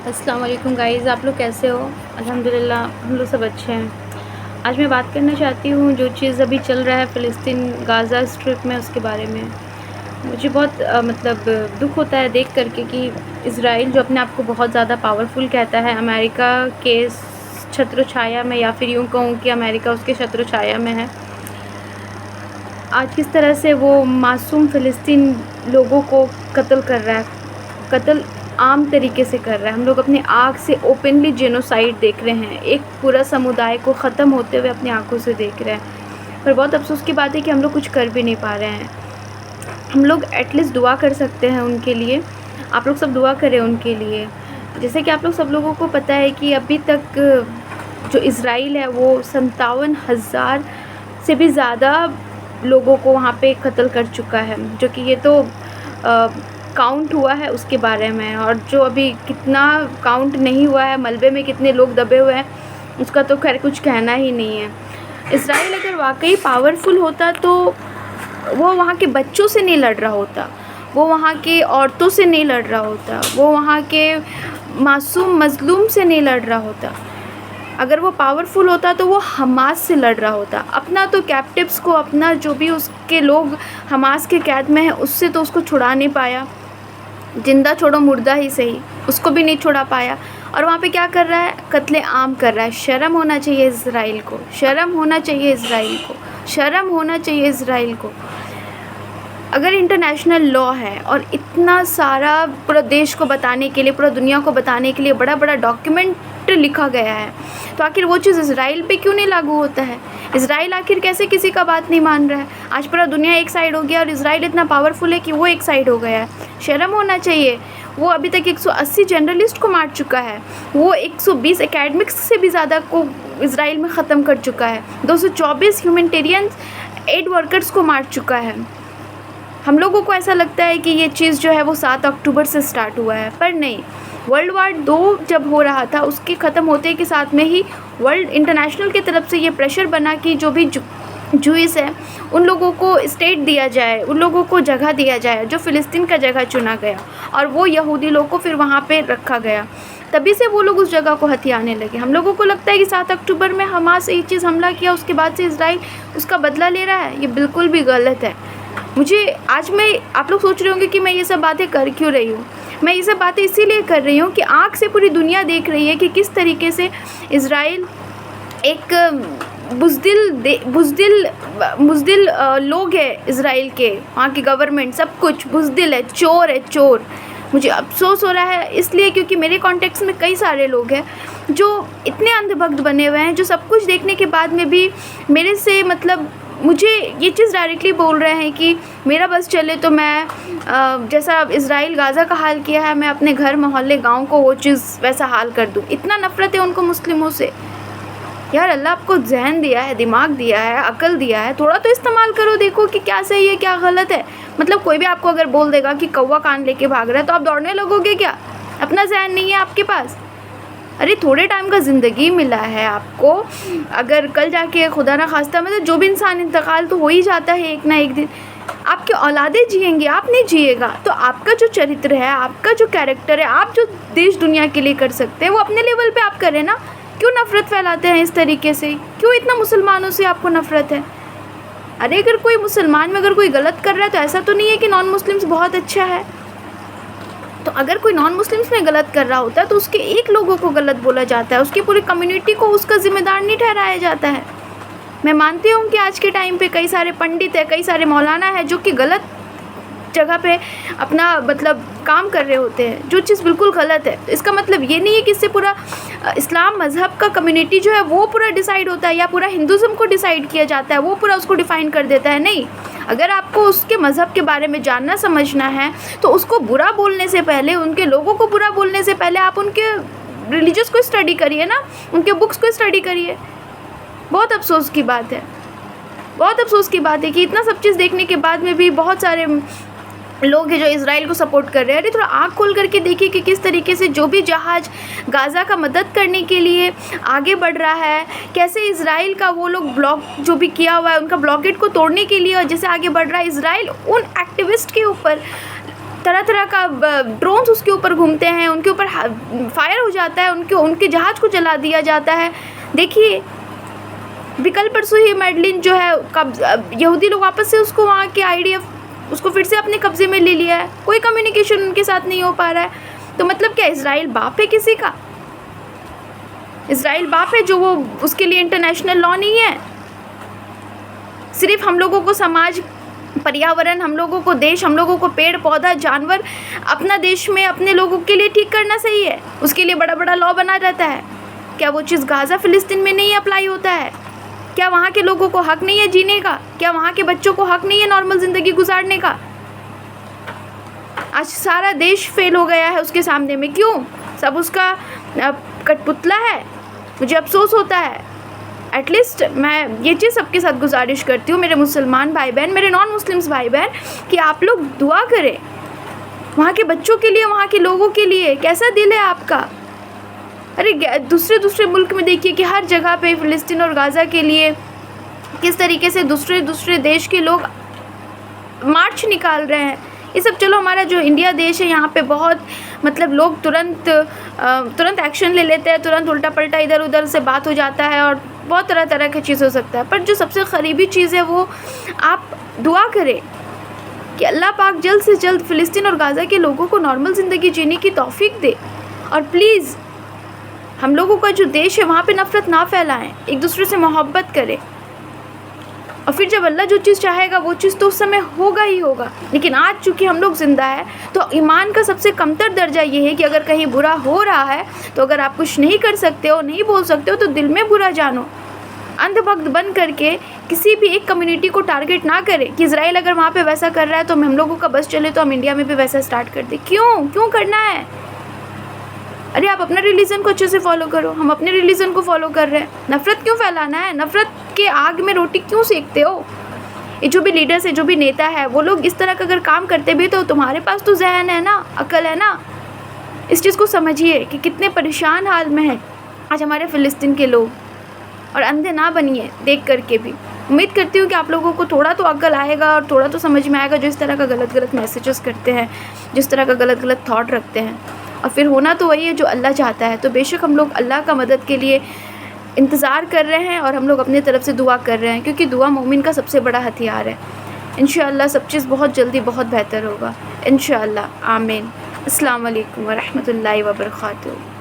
अस्सलाम वालेकुम गाइज़, आप लोग कैसे हो? अल्हम्दुलिल्लाह हम लोग सब अच्छे हैं। आज मैं बात करना चाहती हूँ जो चीज़ अभी चल रहा है फ़िलिस्तीन गाज़ा स्ट्रिप में, उसके बारे में। मुझे बहुत दुःख होता है देख कर के कि इज़राइल जो अपने आप को बहुत ज़्यादा पावरफुल कहता है, अमेरिका के छत्रछाया में, या फिर यूँ कहूँ कि अमेरिका उसके छत्रछाया में है। आज किस तरह से वो मासूम फ़िलिस्तीन लोगों को कत्ल कर रहा है, कत्ल आम तरीके से कर रहा है। हम लोग अपनी आँख से ओपनली जेनोसाइड देख रहे हैं, एक पूरा समुदाय को ख़त्म होते हुए अपनी आँखों से देख रहे हैं। पर बहुत अफ़सोस की बात है कि हम लोग कुछ कर भी नहीं पा रहे हैं। हम लोग एटलीस्ट दुआ कर सकते हैं उनके लिए। आप लोग सब दुआ करें उनके लिए। जैसे कि आप लोग सब लोगों को पता है कि अभी तक जो इज़राइल है वो 57,000 से भी ज़्यादा लोगों को वहाँ पे कत्ल कर चुका है, जो कि ये तो काउंट हुआ है उसके बारे में, और जो अभी कितना काउंट नहीं हुआ है, मलबे में कितने लोग दबे हुए हैं, उसका तो खैर कुछ कहना ही नहीं है। इज़राइल अगर वाकई पावरफुल होता तो वो वहाँ के बच्चों से नहीं लड़ रहा होता, वो वहाँ के औरतों से नहीं लड़ रहा होता, वो वहाँ के मासूम मज़लूम से नहीं लड़ रहा होता। अगर वो पावरफुल होता तो वो हमास से लड़ रहा होता। अपना तो कैप्टिव्स को, अपना जो भी उसके लोग हमास के कैद में हैं, उससे तो उसको छुड़ा नहीं पाया। जिंदा छोड़ो, मुर्दा ही सही, उसको भी नहीं छुड़ा पाया। और वहाँ पे क्या कर रहा है? कत्ले आम कर रहा है। शर्म होना चाहिए इज़राइल को, शर्म होना चाहिए इज़राइल को, शर्म होना चाहिए इज़राइल को। अगर इंटरनेशनल लॉ है और इतना सारा पूरा देश को बताने के लिए, पूरा दुनिया को बताने के लिए बड़ा बड़ा डॉक्यूमेंट लिखा गया है, तो आखिर वो चीज़ इज़राइल पे क्यों नहीं लागू होता है? इज़राइल आखिर कैसे किसी का बात नहीं मान रहा है? आज पूरा दुनिया एक साइड हो गया और इज़राइल इतना पावरफुल है कि वो एक साइड हो गया है। शर्म होना चाहिए। वो अभी तक 180 जर्नलिस्ट को मार चुका है, वो 120 एकेडमिक्स से भी ज़्यादा को इज़राइल में ख़त्म कर चुका है, 224 ह्यूमैनिटेरियन एड वर्कर्स को मार चुका है। हम लोगों को ऐसा लगता है कि ये चीज़ जो है वो 7 अक्टूबर से स्टार्ट हुआ है, पर नहीं। वर्ल्ड वार 2 जब हो रहा था, उसके ख़त्म होते के साथ में ही वर्ल्ड इंटरनेशनल की तरफ से ये प्रेशर बना कि जो भी जूइस है उन लोगों को स्टेट दिया जाए, उन लोगों को जगह दिया जाए, जो फ़िलिस्तीन का जगह चुना गया, और वो यहूदी लोग को फिर वहाँ पे रखा गया। तभी से वो लोग उस जगह को हथियाने लगे। हम लोगों को लगता है कि 7 अक्टूबर में हमास ये चीज़ हमला किया, उसके बाद से इज़राइल उसका बदला ले रहा है। ये बिल्कुल भी गलत है। मुझे आज मैं आप लोग सोच रहे होंगे कि मैं ये सब बातें कर क्यों रही हूँ। मैं ये सब बातें इसीलिए कर रही हूँ कि आँख से पूरी दुनिया देख रही है कि किस तरीके से इज़राइल एक बुज़दिल लोग है इज़राइल के, वहाँ की गवर्नमेंट सब कुछ बुज़दिल है, चोर है, चोर। मुझे अफ़सोस हो रहा है इसलिए क्योंकि मेरे कॉन्टेक्स्ट में कई सारे लोग हैं जो इतने अंधभक्त बने हुए हैं, जो सब कुछ देखने के बाद में भी मेरे से मुझे ये चीज़ डायरेक्टली बोल रहे हैं कि मेरा बस चले तो मैं जैसा इज़राइल गाज़ा का हाल किया है, मैं अपने घर, मोहल्ले, गांव को वो चीज़ वैसा हाल कर दूँ। इतना नफ़रत है उनको मुस्लिमों से। यार, अल्लाह आपको ज़हन दिया है, दिमाग दिया है, अकल दिया है, थोड़ा तो इस्तेमाल करो, देखो कि क्या सही है क्या गलत है। कोई भी आपको अगर बोल देगा कि कौवा कान लेके भाग रहा है तो आप दौड़ने लगोगे क्या? अपना ज़हन नहीं है आपके पास? अरे थोड़े टाइम का ज़िंदगी मिला है आपको। अगर कल जाके खुदा ना खास्ता जो भी इंसान इंतकाल तो हो ही जाता है एक ना एक दिन, आपके औलादे जिएंगे, आप नहीं जिएगा। तो आपका जो चरित्र है, आपका जो कैरेक्टर है, आप जो देश दुनिया के लिए कर सकते हैं वो अपने लेवल पे आप करें ना। क्यों नफ़रत फैलाते हैं इस तरीके से? क्यों इतना मुसलमानों से आपको नफ़रत है? अरे अगर कोई मुसलमान में अगर कोई गलत कर रहा है तो ऐसा तो नहीं है कि नॉन मुस्लिम्स बहुत अच्छा है। तो अगर कोई नॉन मुस्लिम्स में गलत कर रहा होता है तो उसके एक लोगों को गलत बोला जाता है, उसकी पूरी कम्युनिटी को उसका ज़िम्मेदार नहीं ठहराया जाता है। मैं मानती हूँ कि आज के टाइम पे कई सारे पंडित हैं, कई सारे मौलाना हैं जो कि गलत जगह पे अपना काम कर रहे होते हैं, जो चीज़ बिल्कुल गलत है। इसका मतलब ये नहीं है कि इससे पूरा इस्लाम मज़हब का कम्युनिटी जो है वो पूरा डिसाइड होता है, या पूरा हिंदुज़म को डिसाइड किया जाता है, वो पूरा उसको डिफ़ाइन कर देता है। नहीं, अगर आपको उसके मज़हब के बारे में जानना समझना है तो उसको बुरा बोलने से पहले, उनके लोगों को बुरा बोलने से पहले आप उनके रिलीजियस को स्टडी करिए ना, उनके बुक्स को स्टडी करिए। बहुत अफसोस की बात है, बहुत अफसोस की बात है कि इतना सब चीज़ देखने के बाद में भी बहुत सारे लोग हैं जो इज़राइल को सपोर्ट कर रहे हैं। अरे थोड़ा आँख खोल करके देखिए कि किस तरीके से जो भी जहाज़ गाज़ा का मदद करने के लिए आगे बढ़ रहा है, कैसे इज़राइल का वो लोग ब्लॉक जो भी किया हुआ है उनका ब्लॉकेट को तोड़ने के लिए और जैसे आगे बढ़ रहा है। इज़राइल उन एक्टिविस्ट के ऊपर तरह तरह का ड्रोन्स उसके ऊपर घूमते हैं, उनके ऊपर फायर हो जाता है, उनके जहाज़ को जला दिया जाता है। देखिए भी कल परसों ही मेडलिन जो है यहूदी लोग वापस से उसको वहाँ के IDF उसको फिर से अपने कब्ज़े में ले लिया है, कोई कम्युनिकेशन उनके साथ नहीं हो पा रहा है। तो मतलब क्या इज़राइल बाप है किसी का? इज़राइल बाप है जो वो उसके लिए इंटरनेशनल लॉ नहीं है? सिर्फ हम लोगों को समाज, पर्यावरण, हम लोगों को देश, हम लोगों को पेड़ पौधा जानवर अपना देश में अपने लोगों के लिए ठीक करना सही है, उसके लिए बड़ा बड़ा लॉ बना रहता है। क्या वो चीज़ गाज़ा फ़िलिस्तीन में नहीं अप्लाई होता है? क्या वहाँ के लोगों को हक़ नहीं है जीने का? क्या वहाँ के बच्चों को हक़ नहीं है नॉर्मल ज़िंदगी गुजारने का? आज सारा देश फेल हो गया है उसके सामने में। क्यों? सब उसका कठपुतला है। मुझे अफसोस होता है। एटलीस्ट मैं ये चीज़ सबके साथ गुजारिश करती हूँ, मेरे मुसलमान भाई बहन, मेरे नॉन मुस्लिम्स भाई बहन, कि आप लोग दुआ करें वहाँ के बच्चों के लिए, वहाँ के लोगों के लिए। कैसा दिल है आपका? अरे दूसरे मुल्क में देखिए कि हर जगह पे फ़िलिस्तीन और गाज़ा के लिए किस तरीके से दूसरे देश के लोग मार्च निकाल रहे हैं। ये सब चलो हमारा जो इंडिया देश है यहाँ पे बहुत मतलब लोग तुरंत एक्शन ले लेते हैं, तुरंत उल्टा पल्टा इधर उधर से बात हो जाता है और बहुत तरह तरह की चीज़ हो सकता है। पर जो सबसे क़रीबी चीज़ है वो आप दुआ करें कि अल्लाह पाक जल्द से जल्द फ़िलिस्तीन और गाज़ा के लोगों को नॉर्मल ज़िंदगी जीने की तौफ़ीक दे। और प्लीज़ हम लोगों का जो देश है वहाँ पे नफ़रत ना फैलाएं, एक दूसरे से मोहब्बत करें। और फिर जब अल्लाह जो चीज़ चाहेगा वो चीज़ तो उस समय होगा ही होगा। लेकिन आज चूँकि हम लोग ज़िंदा है तो ईमान का सबसे कमतर दर्जा ये है कि अगर कहीं बुरा हो रहा है तो अगर आप कुछ नहीं कर सकते हो, नहीं बोल सकते हो, तो दिल में बुरा जानो। अंधभक्त बन करके किसी भी एक कम्युनिटी को टारगेट ना करें कि इज़राइल अगर वहाँ पे वैसा कर रहा है तो हम लोगों का बस चले तो हम इंडिया में भी वैसा स्टार्ट कर दें। क्यों करना है? अरे आप अपना रिलीजन को अच्छे से फॉलो करो, हम अपने रिलीजन को फॉलो कर रहे हैं। नफ़रत क्यों फैलाना है? नफ़रत के आग में रोटी क्यों सेकते हो? ये जो भी लीडर्स है, जो भी नेता है, वो लोग इस तरह का अगर काम करते भी तो तुम्हारे पास तो ज़हन है ना, अक्ल है ना। इस चीज़ को समझिए कि कितने परेशान हाल में है आज हमारे फ़िलिस्तीन के लोग। और अंधे ना बनिए देख करके भी। उम्मीद करती हूँ कि आप लोगों को थोड़ा तो अक्ल आएगा और थोड़ा तो समझ में आएगा जो इस तरह का गलत मैसेजेस करते हैं, जिस तरह का गलत थॉट रखते हैं। और फिर होना तो वही है जो अल्लाह चाहता है। तो बेशक हम लोग अल्लाह का मदद के लिए इंतज़ार कर रहे हैं और हम लोग अपनी तरफ से दुआ कर रहे हैं, क्योंकि दुआ मोमिन का सबसे बड़ा हथियार है। इंशाअल्लाह सब चीज़ बहुत जल्दी बहुत बेहतर होगा इंशाअल्लाह। आमीन। अस्सलाम वालेकुम व रहमतुल्लाहि व बरकातहू।